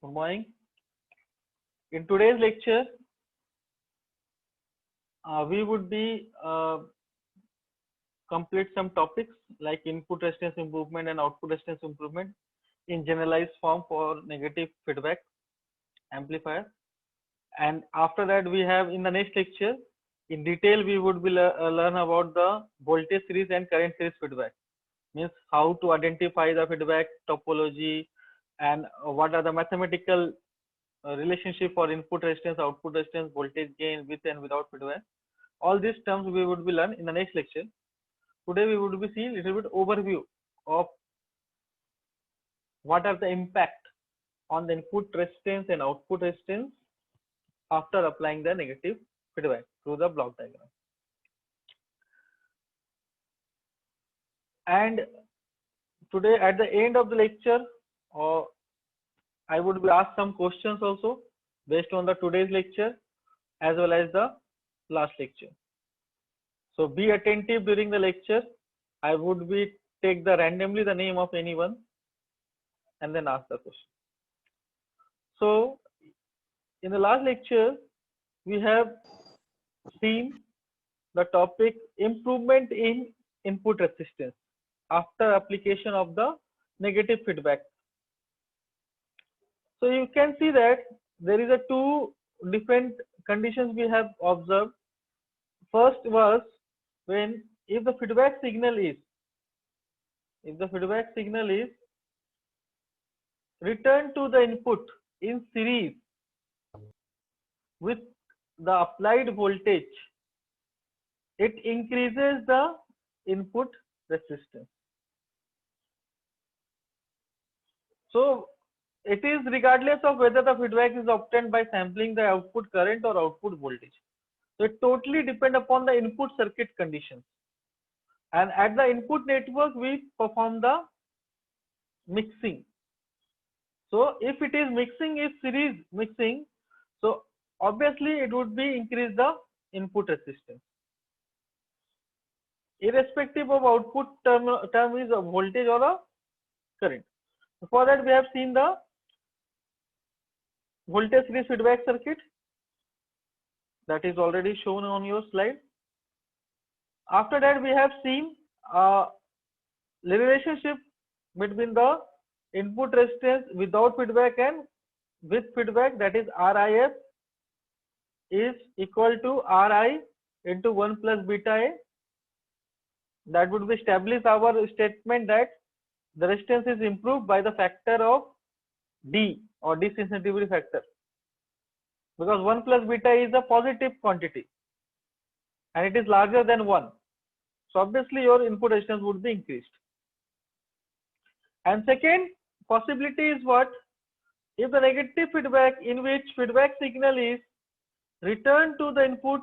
Good morning. In today's lecture, we would be complete some topics like input resistance improvement and output resistance improvement in generalized form for negative feedback amplifier. And after that, we have in the next lecture, in detail, we would be learn about the voltage series and current series feedback. Means how to identify the feedback topology and what are the mathematical relationship for input resistance, output resistance, voltage gain with and without feedback. All these terms we would be learn in the next lecture. Today we would be seeing a little bit overview of what are the impact on the input resistance and output resistance after applying the negative feedback through the block diagram. And today at the end of the lecture, I would be asked some questions also based on the today's lecture as well as the last lecture. So be attentive during the lecture. I would be take the randomly the name of anyone and then ask the question. So in the last lecture, we have seen the topic improvement in input resistance after application of the negative feedback. So you can see that there is a two different conditions we have observed. First was when if the feedback signal is returned to the input in series with the applied voltage, it increases the input resistance. So it is regardless of whether the feedback is obtained by sampling the output current or output voltage. So it totally depends upon the input circuit conditions. And at the input network, we perform the mixing. So if it is mixing, is series mixing, so obviously it would be increase the input resistance. Irrespective of output term is a voltage or a current. For that, we have seen the voltage series feedback circuit that is already shown on your slide. After that, we have seen the relationship between the input resistance without feedback and with feedback, that is RIF is equal to Ri into 1 plus beta A. That would be establish our statement that the resistance is improved by the factor of D or desensitivity factor, because 1 plus beta is a positive quantity and it is larger than 1. So obviously your input resistance would be increased. And second possibility is what? If the negative feedback in which feedback signal is returned to the input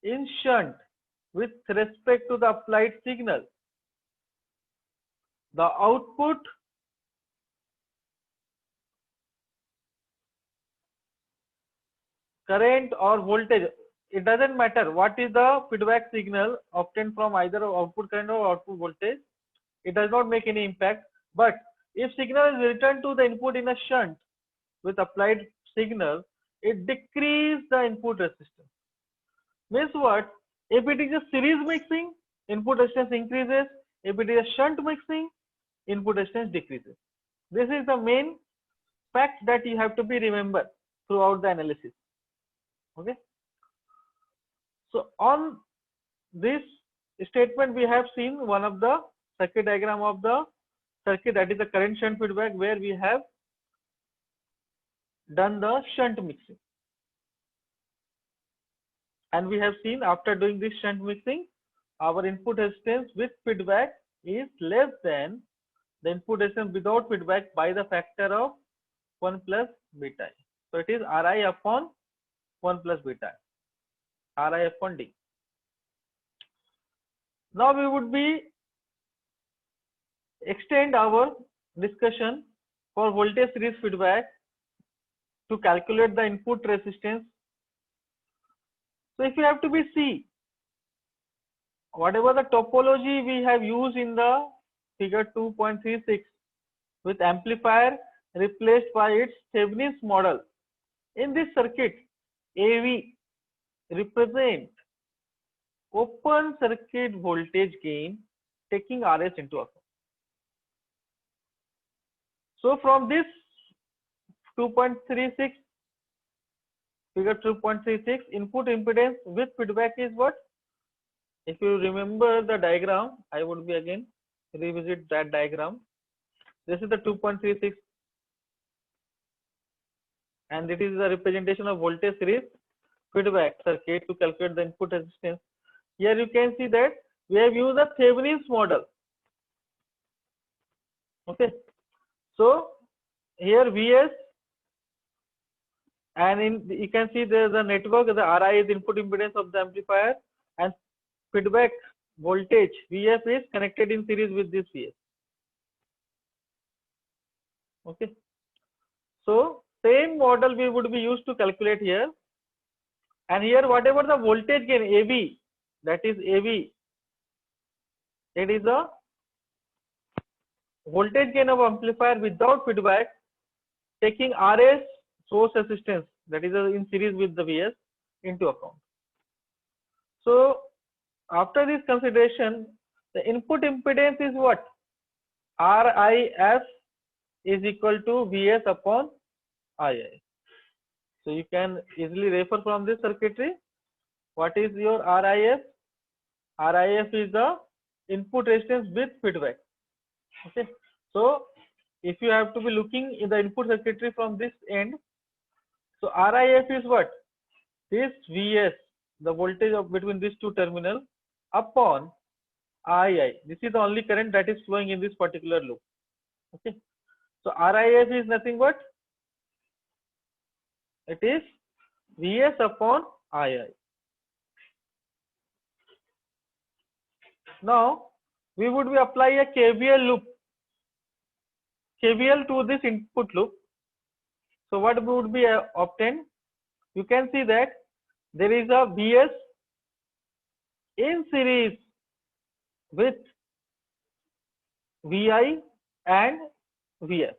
in shunt with respect to the applied signal, the output current or voltage, it doesn't matter what is the feedback signal obtained from either output current or output voltage, it does not make any impact. But if signal is returned to the input in a shunt with applied signal, it decreases the input resistance. Means what? If it is a series mixing, input resistance increases. If it is a shunt mixing, input resistance decreases. This is the main fact that you have to be remembered throughout the analysis. Okay. So on this statement, we have seen one of the circuit diagram of the circuit, that is the current shunt feedback, where we have done the shunt mixing. And we have seen after doing this shunt mixing, our input resistance with feedback is less than the input resistance without feedback by the factor of 1 plus beta. So it is Ri upon 1 plus beta, Ri upon D. Now we would be extend our discussion for voltage series feedback to calculate the input resistance. So if you have to be see whatever the topology we have used in the figure 2.36 with amplifier replaced by its Thevenin's model. In this circuit, AV represent open circuit voltage gain taking RS into account. So from this 2.36, figure 2.36, input impedance with feedback is what? If you remember the diagram, I would be again revisit that diagram. This is the 2.36 and it is the representation of voltage series feedback circuit to calculate the input resistance. Here you can see that we have used the Thevenin's model. Okay, so here Vs, and you can see there is a network. The Ri is input impedance of the amplifier, and feedback voltage Vf is connected in series with this Vs. Okay, so same model we would be used to calculate here, and here whatever the voltage gain AV, that is AV, it is a voltage gain of amplifier without feedback taking Rs source resistance, that is in series with the Vs, into account. So after this consideration, the input impedance is what? RIF is equal to Vs upon II. So you can easily refer from this circuitry. What is your RIF? RIF is the input resistance with feedback. Okay, so if you have to be looking in the input circuitry from this end, so RIF is what? This Vs, the voltage of between these two terminals, upon II. This is the only current that is flowing in this particular loop. Okay, so RIF is nothing but it is Vs upon II. Now we would be apply a KVL loop, KVL to this input loop. So what would be obtained? You can see that there is a Vs in series with Vi and Vs.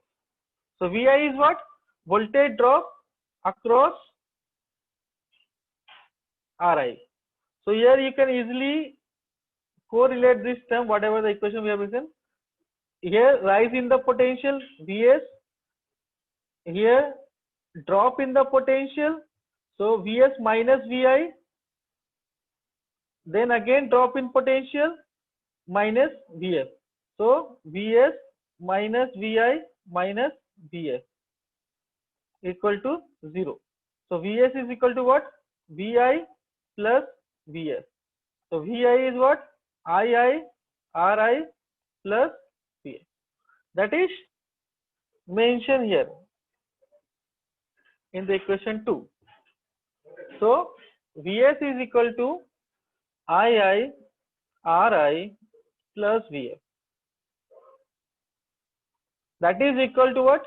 So Vi is what? Voltage drop across Ri. So here you can easily correlate this term, whatever the equation we have written. Here rise in the potential Vs, here drop in the potential, so Vs minus Vi, then again drop in potential minus Vs. So Vs minus Vi minus Vs equal to 0. So Vs is equal to what? Vi plus Vs. So Vi is what? II Ri plus Vs. That is mentioned here in the equation 2. So Vs is equal to II Ri plus Vs. That is equal to what?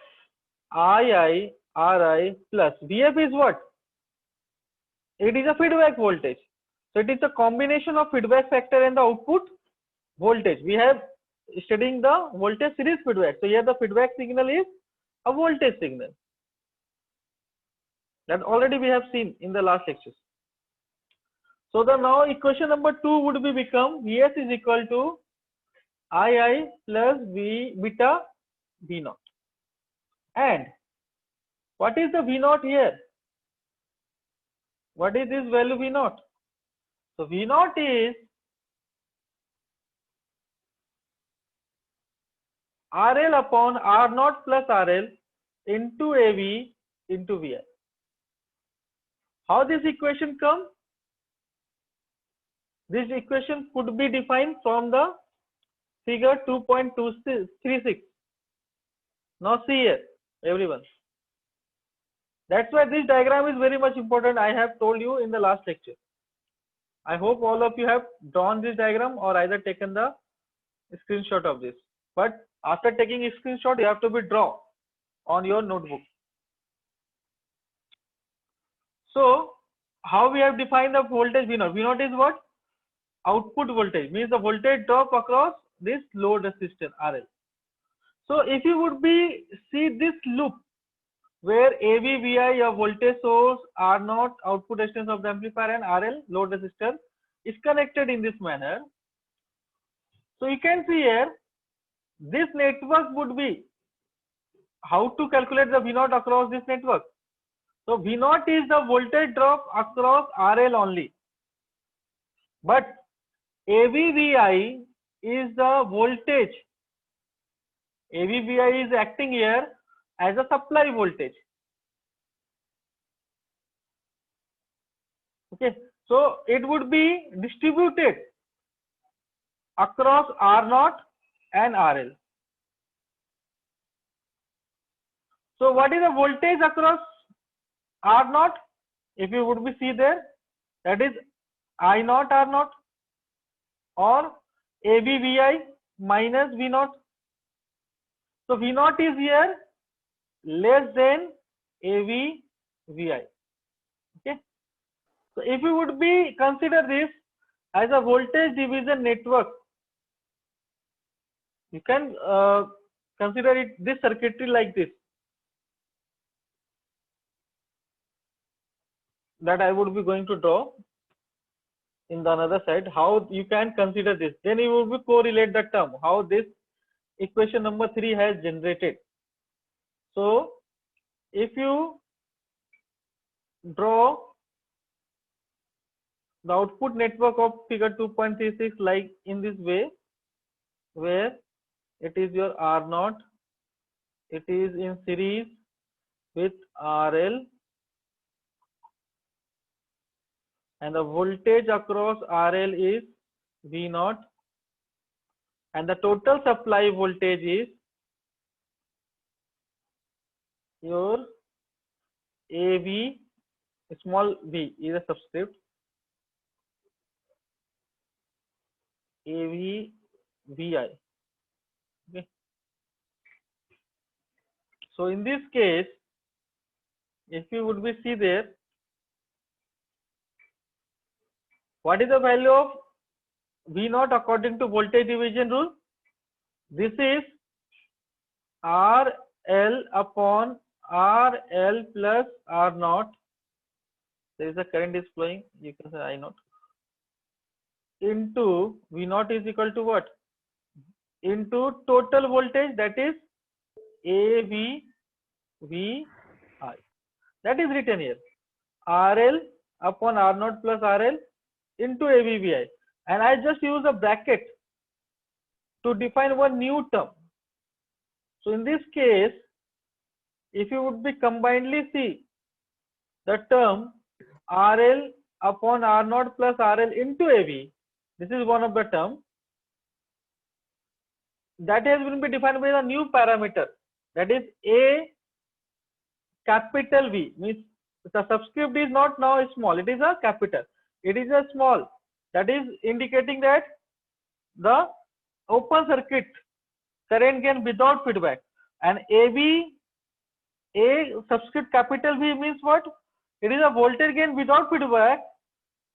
II Ri plus Vf is what? It is a feedback voltage. So it is a combination of feedback factor and the output voltage. We have studying the voltage series feedback. So here the feedback signal is a voltage signal. That already we have seen in the last lectures. So the now equation number 2 would be become Vs is equal to II plus V beta V naught. And what is the V naught here? What is this value V naught? So V naught is RL upon R naught plus RL into AV into Vi. How this equation comes? This equation could be defined from the figure 2.236. Now see here, everyone. That's why this diagram is very much important. I have told you in the last lecture. I hope all of you have drawn this diagram or either taken the screenshot of this. But after taking a screenshot, you have to be draw on your notebook. So how we have defined the voltage V naught? V naught is what? Output voltage, means the voltage drop across this load resistance RL. So if you would be see this loop where AVVI, a voltage source, R0 output resistance of the amplifier, and RL load resistor is connected in this manner. So you can see here this network would be how to calculate the V0 across this network. So V0 is the voltage drop across RL only, but AVVI is the voltage. AVVI is acting here as a supply voltage. Okay, so it would be distributed across R0 and RL. So what is the voltage across R0? If you would be see there, that is I0 R0 or AVVI minus V0. So V0 is here less than AVVI. Okay. So if you would be consider this as a voltage division network, you can consider it this circuitry like this, that I would be going to draw in the another side. How you can consider this, then you will be correlate the term how this equation number 3 has generated. So if you draw the output network of figure 2.36 like in this way, where it is your R0, it is in series with RL, and the voltage across RL is V0, and the total supply voltage is your AV, small v is a subscript, AVVI. Okay. So in this case, if you would be see there, what is the value of V0 according to voltage division rule? This is RL upon RL plus R0. There is a current is flowing, you can say I0, into V0 is equal to what? Into total voltage, that is AVVI. That is written here. RL upon R0 plus RL into AVVI. And I just use a bracket to define one new term. So in this case, if you would be combinedly see the term RL upon R0 plus RL into AV, this is one of the term that has been defined by a new parameter, that is A capital V, means the subscript is not now small, it is a capital, it is a small, that is indicating that the open circuit current gain without feedback. And A subscript capital V means what? It is a voltage gain without feedback,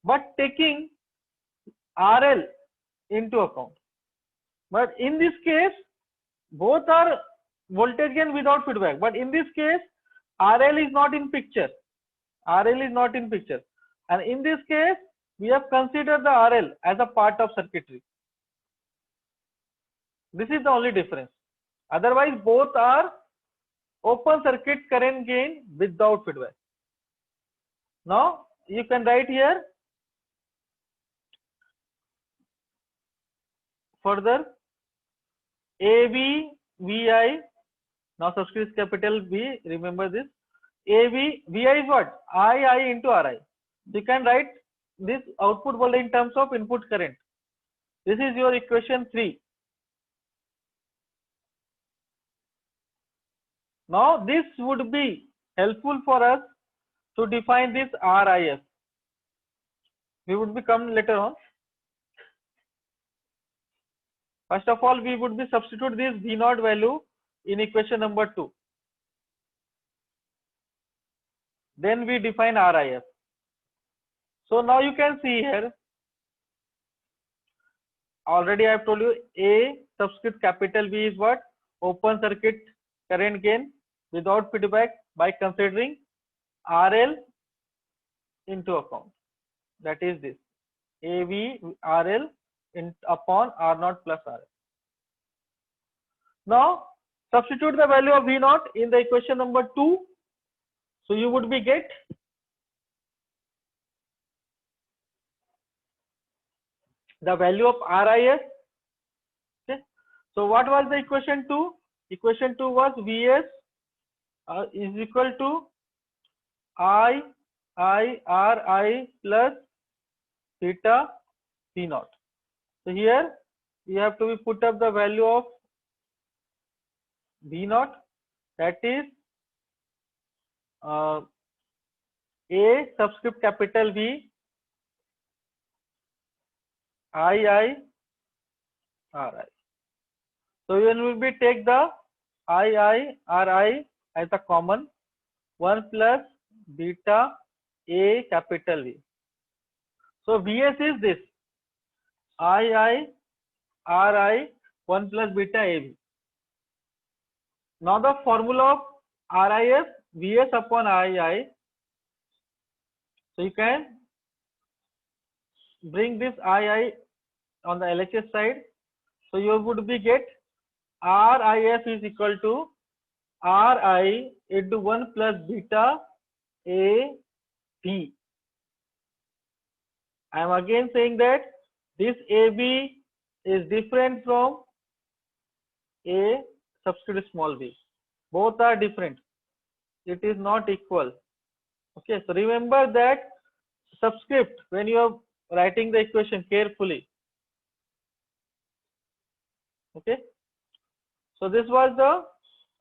but taking RL into account. But in this case, both are voltage gain without feedback. But in this case, RL is not in picture. RL is not in picture. And in this case, we have considered the RL as a part of circuitry. This is the only difference. Otherwise, both are open circuit current gain without feedback. Now, you can write here further AVVI, now subscript is capital V, remember this. AVVI is what? I into RI. You can write this output voltage in terms of input current. This is your equation 3. Now this would be helpful for us to define this RIF. We would be come later on. First of all, we would be substitute this V0 value in equation number 2. Then we define RIF. So now you can see here, already I have told you A subscript capital V is what? open circuit current gain without feedback by considering RL into account. That is this AV RL upon R0 plus RL. Now substitute the value of V0 in the equation number 2. So you would be get the value of RIS. Okay. So what was the equation 2? Equation 2 was Vs is equal to I Ri plus theta V0. So here you have to put up the value of V0, that is A subscript capital V I Ri. So you will be take the Ri as a common 1 plus beta A capital V. So Vs is this Ri 1 plus beta AV. Now the formula of RIS Vs upon Ri. So you can bring this Ri on the LHS side. So you would be get RIS is equal to Ri into 1 plus beta AV. I am again saying that this AB is different from A subscript small v. Both are different. It is not equal. Okay, so remember that subscript when you are writing the equation carefully. Okay, so this was the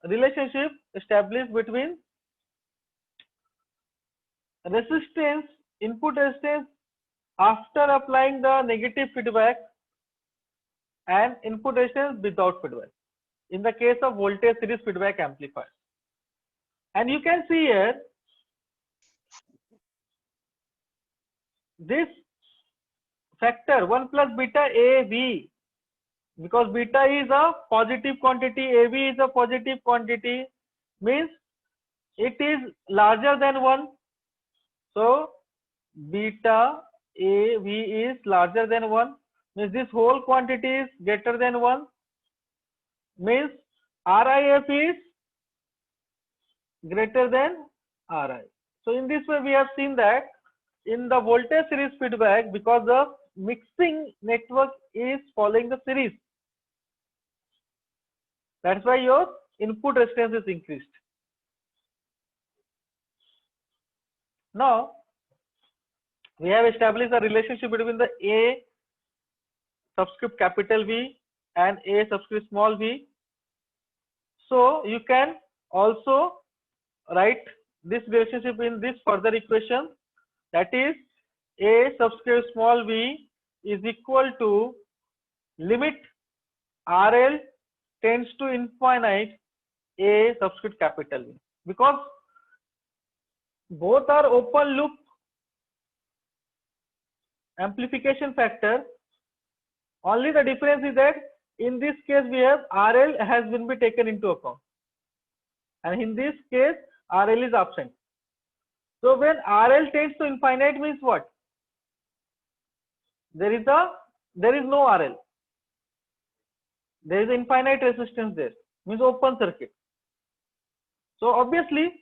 relationship established between resistance, input resistance after applying the negative feedback and input resistance without feedback in the case of voltage series feedback amplifier. And you can see here this factor 1 plus beta AV, because beta is a positive quantity, AV is a positive quantity, means it is larger than 1. So beta AV is larger than 1, means this whole quantity is greater than 1, means RIF is greater than Ri. So in this way we have seen that in the voltage series feedback, because the mixing network is following the series, that's why your input resistance is increased. Now we have established a relationship between the A subscript capital V and A subscript small v. So you can also write this relationship in this further equation, that is A subscript small v is equal to limit RL tends to infinite A subscript capital V, because both are open loop amplification factor. Only the difference is that in this case we have RL has been taken into account, and in this case RL is absent. So when RL tends to infinite means what? There is no RL. There is infinite resistance there, means open circuit. So obviously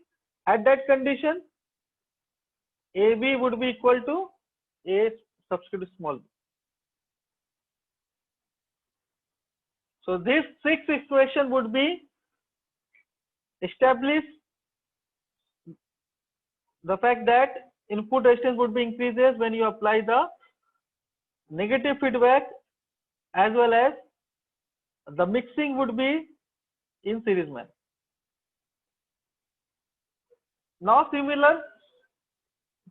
at that condition AB would be equal to A subscript small v. So this 6 equation would be established the fact that input resistance would be increases when you apply the negative feedback, as well as the mixing would be in series manner. Now similar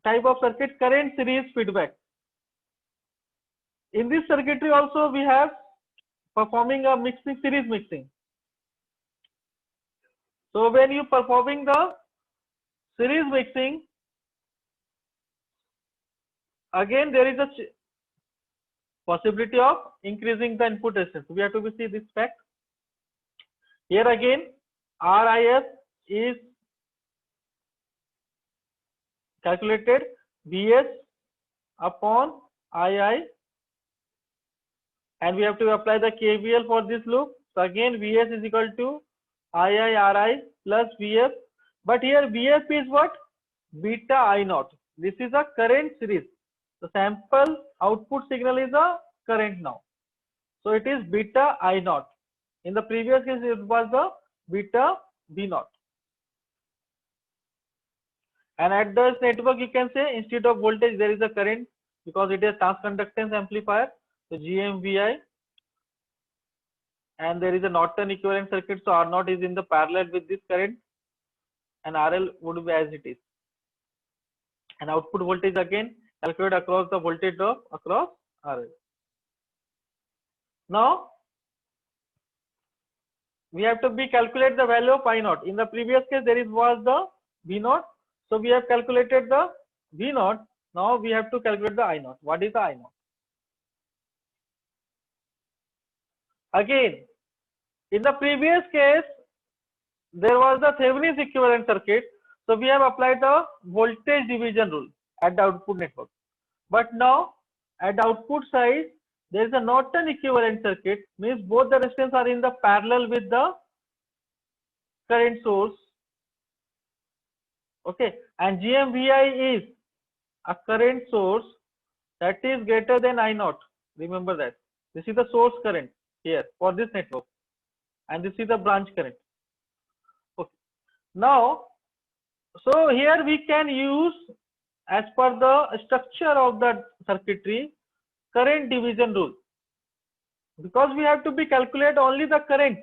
type of circuit, current series feedback. In this circuitry also we have performing a mixing, series mixing. So when you performing the series mixing, again there is a possibility of increasing the input resistance. We have to see this fact. Here again, RIS is calculated VS upon II, and we have to apply the KVL for this loop. So again, VS is equal to II RI plus VF, but here VF is what? Beta I naught. This is a current series. The sample output signal is a current now. So it is beta I naught. In the previous case, it was the beta B naught. And at this network, you can say instead of voltage, there is a current because it is transconductance amplifier. So GMVI, and there is a Norton equivalent circuit. So R0 is in the parallel with this current, and RL would be as it is. And output voltage again calculate across the voltage drop across RL. Now we have to calculate the value of I naught. In the previous case, was the V naught. So we have calculated the V naught. Now we have to calculate the I naught. What is the I naught? Again, in the previous case, there was the Thevenin's equivalent circuit. So we have applied the voltage division rule at the output network. But now at the output side, there is a Norton equivalent circuit, means both the resistance are in the parallel with the current source. Okay, and GMVI is a current source that is greater than I naught. Remember that. This is the source current here for this network, and this is the branch current. Okay. Now, so here we can use, as per the structure of the circuitry, current division rule, because we have to calculate only the current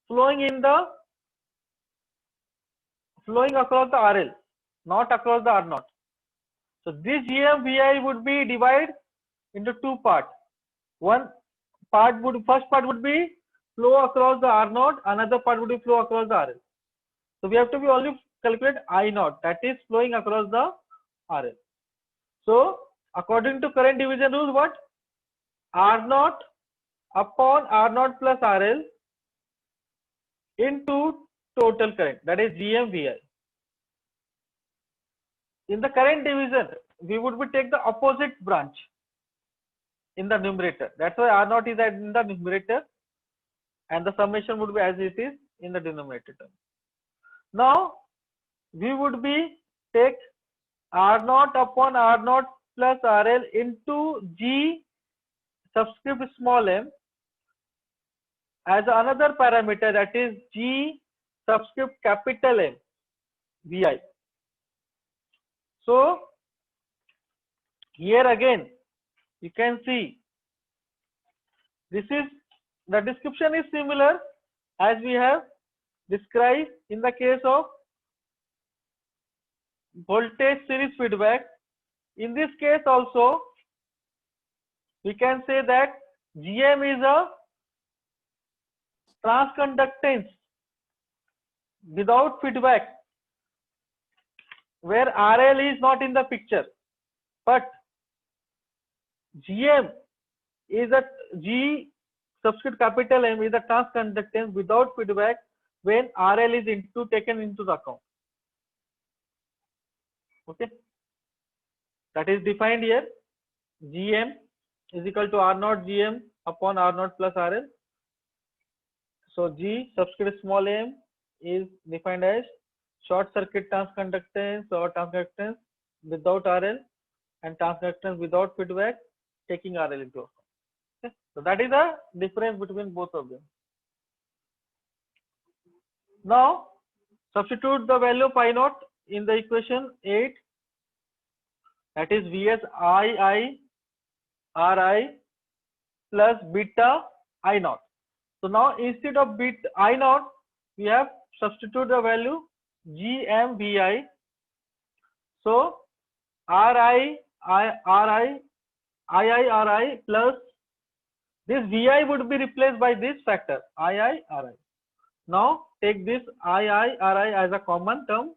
flowing across the RL, not across the R0. So this GMVI would be divided into two parts. First part would be flow across the R0, another part would be flow across the RL. So we have to only calculate I0, that is flowing across the RL. So according to current division rule, what? R0 upon R0 plus RL into total current, that is GMVI. In the current division, we would take the opposite branch in the numerator. That's why R0 is in the numerator, and the summation would be as it is in the denominator term. Now we would take R0 upon R0 plus RL into G subscript small m as another parameter, that is G subscript capital M VI. So here again you can see this is the description is similar as we have described in the case of voltage series feedback. In this case also we can say that GM is a transconductance without feedback, where RL is not in the picture, but GM is a G subscript capital M is a transconductance without feedback when RL is taken into the account. Okay, that is defined here. GM is equal to R0 GM upon R0 plus RL. So G subscript small m is defined as short circuit transconductance or transconductance without RL, and transconductance without feedback taking RL into account. Okay? So that is the difference between both of them. Now substitute the value of I naught in the equation 8, that is VS II RI plus beta I naught. So now instead of beta I naught, we have substitute the value GMVI. So RI plus this VI would be replaced by this factor II RI. Now take this II RI as a common term.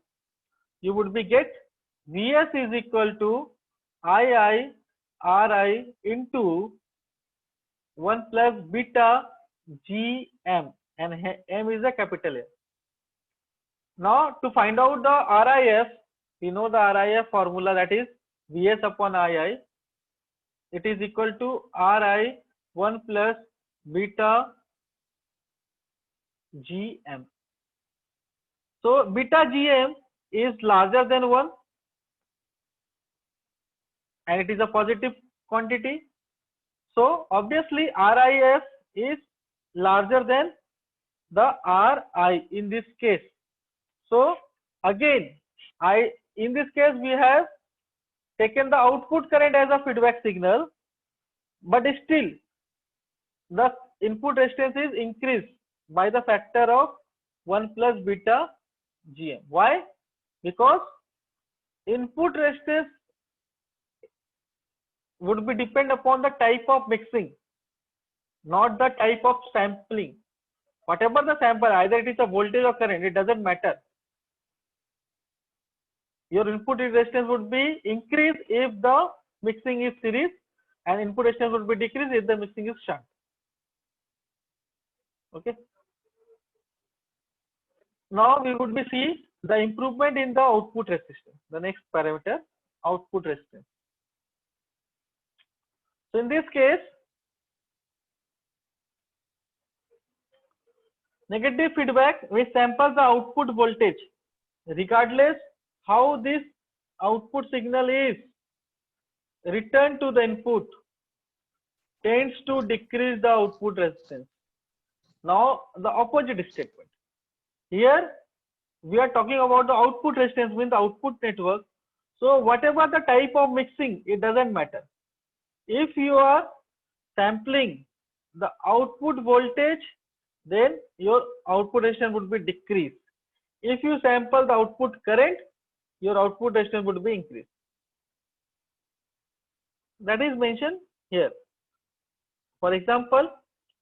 You would get VS is equal to II RI into 1 plus beta GM. and M is a capital A. Now to find out the RIF, we know the RIF formula, that is Vs upon II. It is equal to Ri 1 plus beta Gm. So beta Gm is larger than 1 and it is a positive quantity. So obviously RIF is larger than the Ri in this case. So again, in this case we have taken the output current as a feedback signal, but still the input resistance is increased by the factor of 1 plus beta Gm. Why? Because input resistance would be depend upon the type of mixing, not the type of sampling. Whatever the sample, either it is a voltage or current, it doesn't matter. Your input resistance would be increased if the mixing is series, and input resistance would be decreased if the mixing is shunt. Okay. Now we would be see the improvement in the output resistance. The next parameter, output resistance. So in this case, negative feedback, we sample the output voltage regardless how this output signal is returned to the input, tends to decrease the output resistance. Now the opposite statement. Here we are talking about the output resistance, means the output network. So whatever the type of mixing, it doesn't matter. If you are sampling the output voltage, then your output resistance would be decreased. If you sample the output current, your output resistance would be increased. That is mentioned here. For example,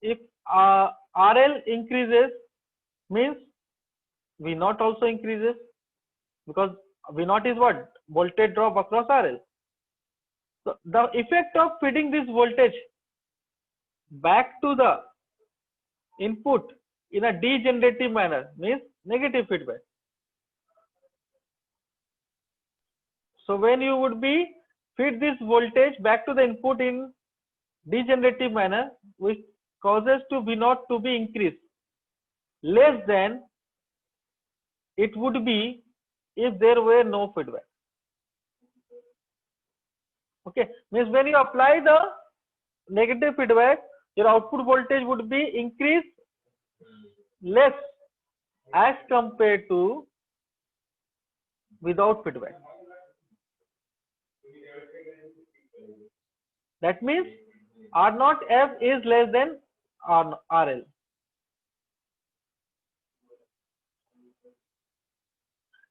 if RL increases, means V0 also increases, because V0 is what? Voltage drop across RL. So the effect of feeding this voltage back to the input in a degenerative manner means negative feedback. So when you would be feed this voltage back to the input in degenerative manner, which causes to V0 to be increased less than it would be if there were no feedback. Okay, means when you apply the negative feedback, your output voltage would be increased less as compared to without feedback. That means R0 F is less than RL.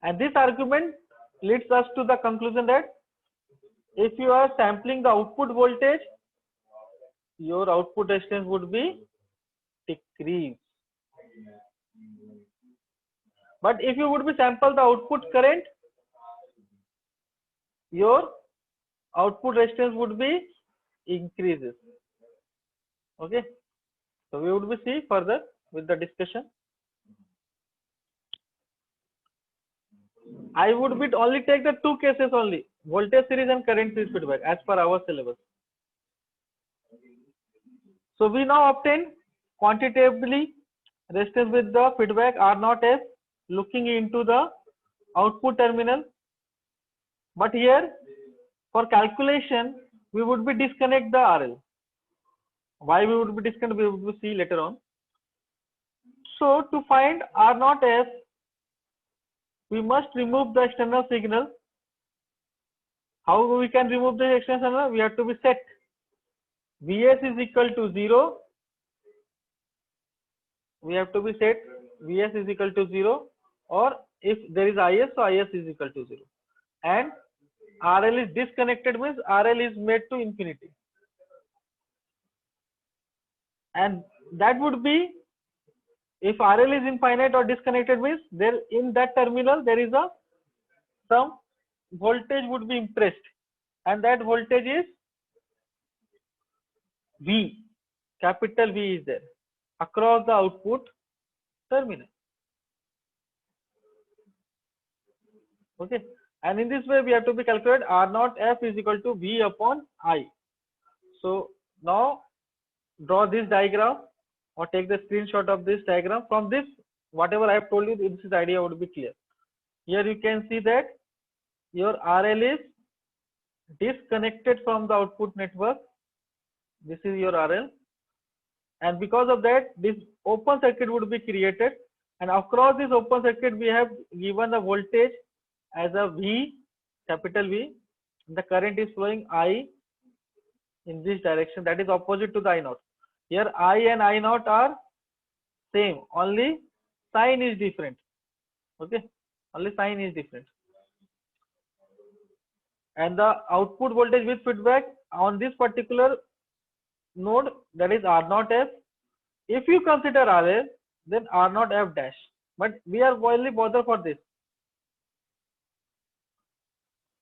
And this argument leads us to the conclusion that if you are sampling the output voltage, your output resistance would be decreased. But if you would be sample the output current, your output resistance would be increases. Okay, so we would be see further with the discussion. I would be only take the two cases only, voltage series and current series feedback as per our syllabus. So we now obtain quantitatively resistance with the feedback R0S looking into the output terminal. But here for calculation we would be disconnect the RL. Why we would be disconnect, we would see later on. So to find R0S, we must remove the external signal. How we can remove the external signal? We have to be set Vs is equal to 0. We have to be set Vs is equal to 0, or if there is Is, so Is is equal to 0. And RL is disconnected means RL is made to infinity. And that would be, if RL is infinite or disconnected means there in that terminal there is some voltage would be impressed, and that voltage is V, capital V is there across the output terminal. Okay, and in this way we have to be calculate R naught F is equal to V upon I. So now draw this diagram or take the screenshot of this diagram. From this, whatever I have told you, this idea would be clear. Here you can see that your RL is disconnected from the output network. This is your RL, and because of that, this open circuit would be created, and across this open circuit we have given the voltage as a V, capital V. The current is flowing I in this direction, that is opposite to the I naught. Here I and I naught are same, only sign is different. Okay, only sign is different. And the output voltage with feedback on this particular node, that is R naught F. If you consider RL, then R naught F dash. But we are only bother for this.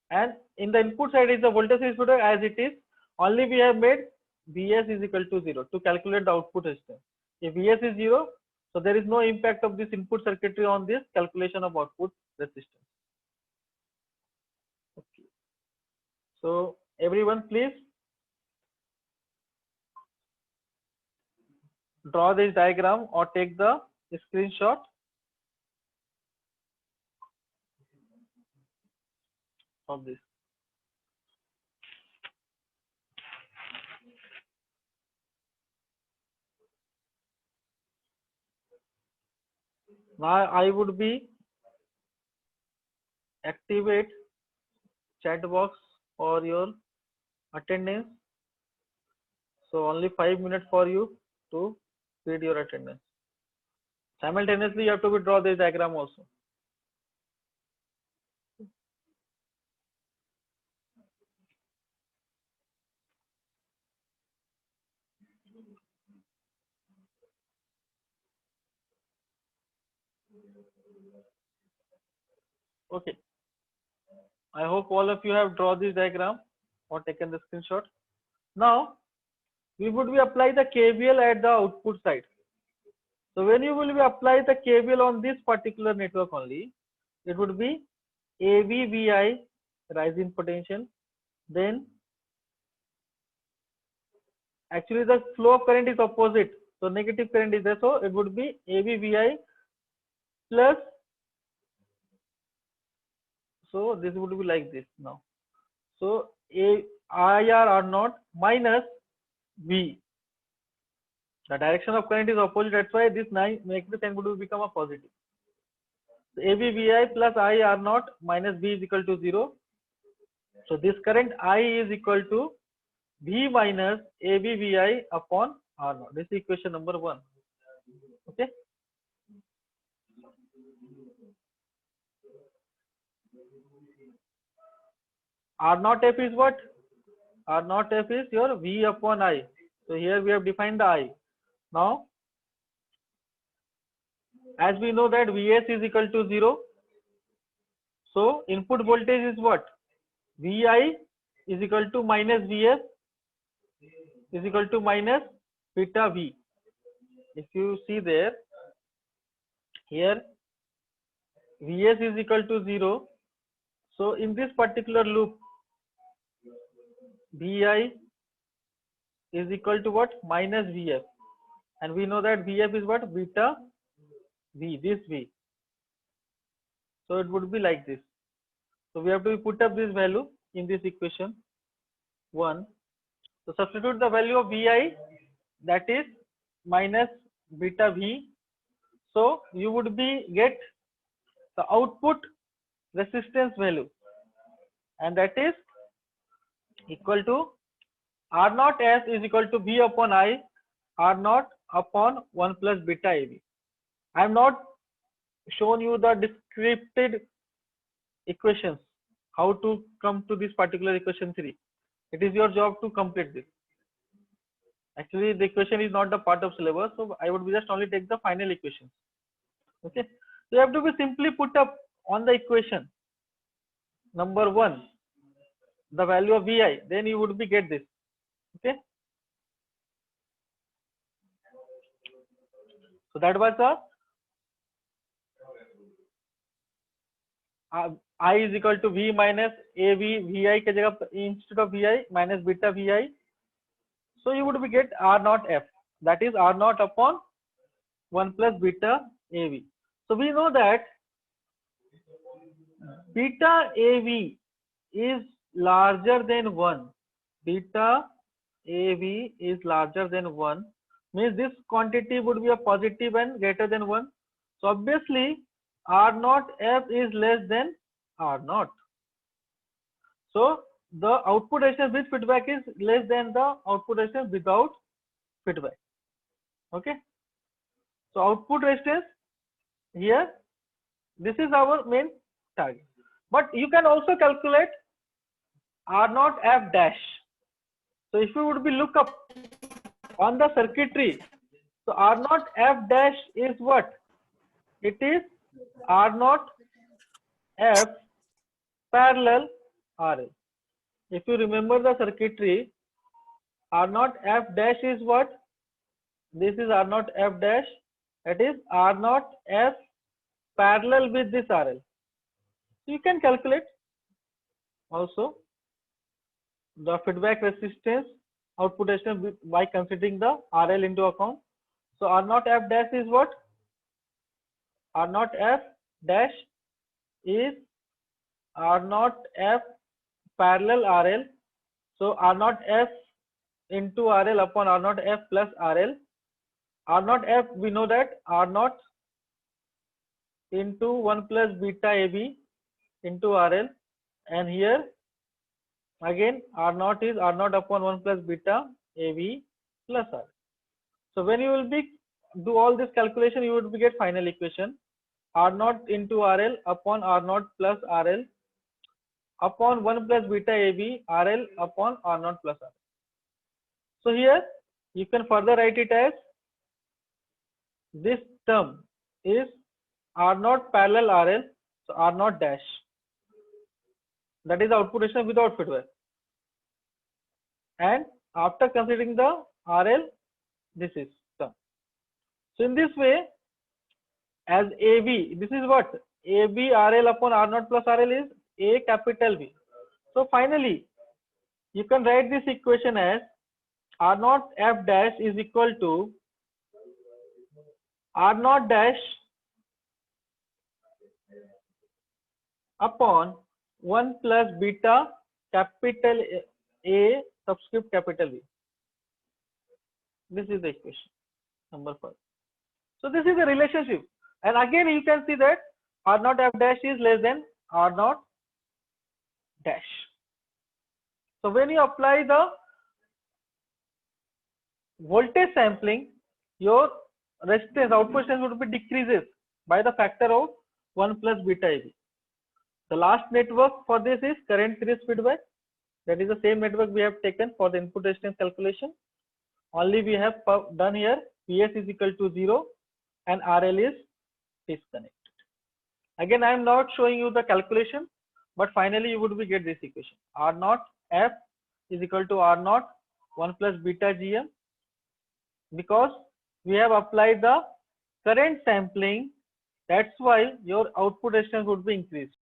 And in the input side is the voltage is feedback as it is. Only we have made Vs is equal to 0 to calculate the output resistance. If Vs is 0, so there is no impact of this input circuitry on this calculation of output resistance. Okay. So everyone please draw this diagram or take the screenshot of this. Now I would be activate chat box for your attendance. So only 5 minutes for you to feed your attendance. Simultaneously you have to draw this diagram also. Okay, I hope all of you have drawn this diagram or taken the screenshot. Now we would be apply the KVL at the output side. So when you will be apply the KVL on this particular network only, it would be AVVI rise in potential. Then actually the flow of current is opposite, so negative current is there, so it would be AVVI plus, so this would be like this now. So IR R naught minus V. The direction of current is opposite, that's why this negative sign would become a positive. So AVVI plus IR naught minus V is equal to 0. So this current I is equal to V minus AVVI upon R naught. This is equation number 1. Okay. R naught F is what? R naught F is your V upon I. So here we have defined the I. Now, as we know that Vs is equal to 0. So input voltage is what? Vi is equal to minus Vs is equal to minus beta V. If you see there, here Vs is equal to 0. So in this particular loop, Vi is equal to what? Minus Vf. And we know that Vf is what? Beta V, this V. So it would be like this. So we have to put up this value in this equation 1. So substitute the value of Vi, that is minus beta V. So you would be get the output resistance value, and that is equal to R naught S is equal to V upon I, R naught upon 1 plus beta AV. I have not shown you the descripted equations, how to come to this particular equation 3. It is your job to complete this. Actually the equation is not the part of syllabus, so I would just only take the final equations. Okay, so you have to be simply put up on the equation number 1 the value of Vi, then you would be get this. Okay, so that was a I is equal to V minus AV VI के जगह instead of VI minus beta VI. So you would be get R naught F, that is R naught upon 1 plus beta AV. So we know that beta AV is larger than 1. Beta AV is larger than 1, means this quantity would be a positive and greater than 1. So obviously R naught F is less than R naught. So the output resistance with feedback is less than the output resistance without feedback. Okay. So output resistance here, this is our main target. But you can also calculate R naught F dash. So if you would be look up on the circuitry, so R naught F dash is what? It is R naught F parallel RL. If you remember the circuitry, R naught F dash is what? This is R naught F dash, that is R naught F parallel with this RL. So you can calculate also the feedback resistance, output resistance by considering the RL into account. So R naught F dash is what? R naught F dash is R naught F parallel RL. So R naught F into RL upon R naught F plus RL. R naught F, we know that R naught into 1 plus beta AB into RL, and here again R naught is R naught upon 1 plus beta AB plus RL. So when you will be do all this calculation, you would be get final equation R naught into RL upon R naught plus RL upon 1 plus beta AB RL upon R naught plus RL. So here you can further write it as this term is R naught parallel RL, so R naught dash, that is output resistance without feedback, and after considering the RL, this is term. So in this way, as AV, this is what? AB RL upon R naught plus RL is A capital V. So finally, you can write this equation as R naught F dash is equal to R naught dash upon 1 plus beta capital A subscript capital V. This is the equation number 5. So this is the relationship, and again you can see that R naught F dash is less than R naught dash. So when you apply the voltage sampling, your resistance, output resistance would be decreases by the factor of 1 plus beta AB. The last network for this is current series feedback. That is the same network we have taken for the input resistance calculation. Only we have done here PS is equal to 0 and RL is disconnected. Again, I am not showing you the calculation, but finally you would be get this equation. R naught F is equal to R naught 1 plus beta GM, because we have applied the current sampling, that's why your output resistance would be increased.